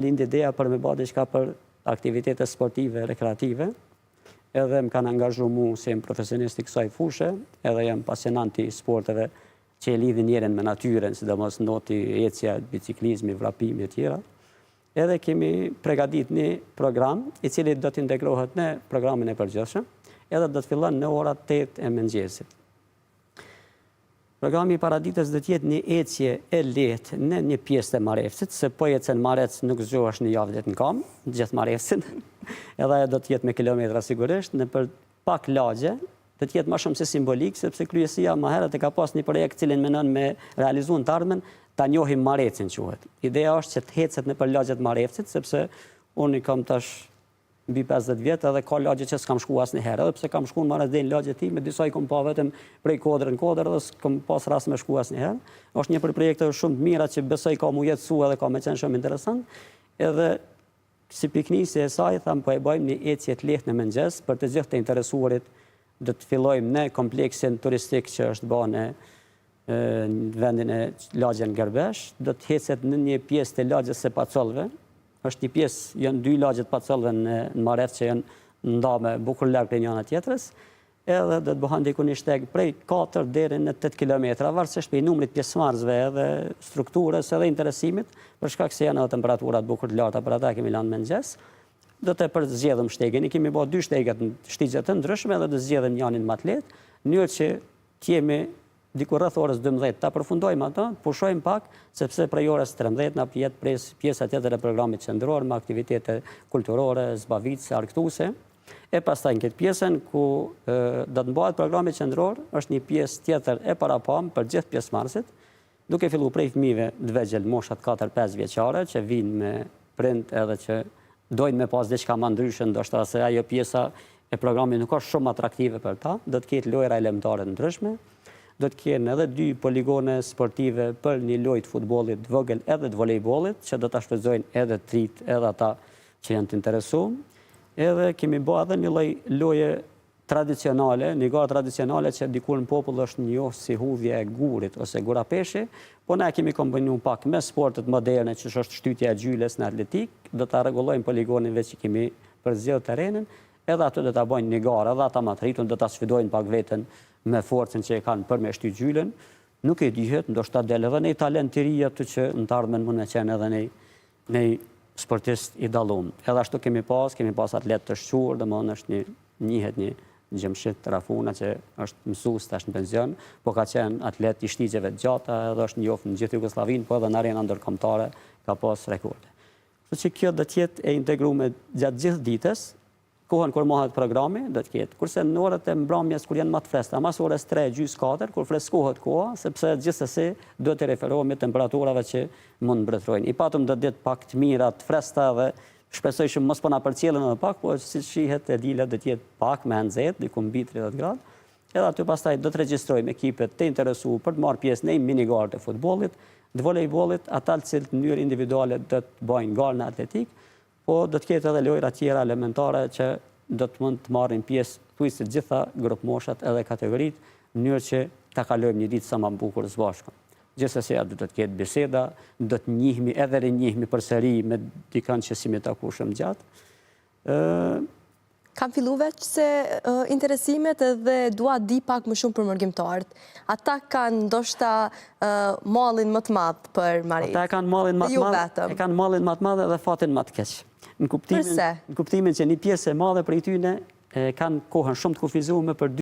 Lindi ideja për me bë diçka për aktivitete sportive, rekreative, edhe më kanë angazhu mu se jam profesionist i kësaj fushë, edhe jam pasionant i sporteve që e lidhin njerën me natyren, sidomos noti, ecja, biciklizmi, vrapimi e tjera. Edhe kemi pregadit një program i cili do të integrohet në programin e përgjithshëm, edhe do të fillon në orat 8 e mëngjesit. Programi i paraditës do të jetë një ecje e lehtë në një pjesë të Marefcit, se po ecën Marec nuk zgjohesh në javë në kam, gjithë Marefcin, edhe ajo do të jetë me kilometra sigurisht, në për pak lagje, do të jetë më shumë se simbolik, sepse kryesia më herët e ka pas një projekt cilin menon me realizuar të ardhmen, ta njohim Marecin quhet. Ideja është që të hecet në për lagjet Marefcit, sepse unë i kam tash mbi 50 vjetë edhe ka lagje që s'kam shku asë një herë, edhe pse kam shku në Marec dhe në lagje ti, me disa i kom pa vetëm prej kodrë në kodrë edhe s'kam pas ras me shku asë një herë. Është një për projekte shumë të mira që besoj ka mu jetësu edhe ka me qenë shumë interesant. Edhe si piknisje e saj, thamë po e bëjmë një ecje të lehtë në mëngjes për të gjithë të interesuarit. Do të fillojmë në kompleksin turistik që është ba në vendin e lagjen Gërbesh, do të hecet në një pjesë të lagjes së Pacollëve. Është një pjesë, janë 2 lagjet Pacollëve në Maref që janë nda me bukur larg prej njëra tjetrës, edhe do të bëhen diku një shteg prej 4 deri në 8 kilometra, varësisht prej numrit pjesëmarrësve edhe strukturës edhe interesimit, për shkak se janë edhe temperaturat bukur të larta, për ata kemi lënë mëngjes. Do të përzgjedhëm shtegin, i kemi bërë 2 shteget në shtigje të ndryshme edhe do zgjedhëm njërin më të lehtë, në mënyrë që të jemi diku rreth orës 12 ta përfundojmë ato, pushojmë pak, sepse prej orës 13 na jetë pjesa tjetër e programit qendror me aktivitete kulturore, zbavitëse, argëtuese. E pastaj në këtë pjesën ku do të mbahet programi qendror, është një pjesë tjetër e parapam për gjithë pjesëmarrësit, duke filluar prej fëmijëve të vegjël moshat 4-5 vjeçare që vinë me prind edhe që dojnë me pas diçka më ndryshe, ndoshta se ajo pjesa e programit nuk është shumë atraktive për ta, do të ketë lojra elementare të ndryshme. Do të kenë edhe 2 poligone sportive për një lojë të futbollit të vogël edhe të volejbollit, që do ta shfrytëzojnë edhe të rit, edhe ata që janë të interesuar. Edhe kemi bërë edhe një lloj loje tradicionale, një garë tradicionale që dikur në popull është njohur si hudhja e gurit ose gurapeshi, po na kemi kombinuar pak me sportet moderne, që është shtytja e gjyles në atletik, do ta rregullojmë poligonin veç që kemi përzgjedhur terrenin, edhe aty do ta bëjnë një garë, edhe ata më të rritun do ta sfidojnë pak veten me forcën që e kanë për me shty gjylen. Nuk e dihet, ndoshta del edhe një talent të ri aty që në të ardhmen mund të qenë edhe një sportist i dallum. Edhe ashtu kemi pas atlet të shquar, domethënë është një Gjemshit Rafuna që është mësues tash në pension, po ka qenë atlet i shtigjeve të gjata, edhe është njohur në gjithë Jugosllavinë, po edhe në arena ndërkombëtare ka pas rekorde. Kështu që kjo do të jetë e integruar gjatë gjithë ditës. Kohën kur mohet programi do të ketë. Kurse në orët e mbrëmjes kur janë më të freskëta, mas orës 3:30-4 kur freskohet koha, sepse gjithsesi do të referohemi temperaturave që mund mbretërojnë. I patëm do të jetë pak të mira, të freskëta dhe shpresoj që mos po na përcjellën edhe pak, po si shihet e dila do të jetë pak me nxehtë, diku mbi 30 gradë. Edhe aty pastaj do të regjistrojmë ekipet të interesuar për të marrë pjesë në minigarë të futbollit, të volejbollit, ata të cilët në mënyrë individuale do të bëjnë garë në atletik. Po do të ketë edhe lojra tjera elementare që do të mund të marrin pjesë thuajse të gjitha grup moshat edhe kategoritë, në mënyrë që ta kalojmë një ditë sa më bukur së bashku. Gjithsesi aty do të ketë biseda, do të njihemi edhe rinjihemi përsëri me dikën që si me taku shumë gjatë. Kam fillu veç se interesimet edhe dua di pak më shumë për mërgjimtarët. Ata kanë ndoshta mallin më të madh për Marif. Ata kanë mallin më të madh edhe fatin më të keq. Në kuptimin që një pjesë e madhe prej tyre kanë kohën shumë të kufizuar për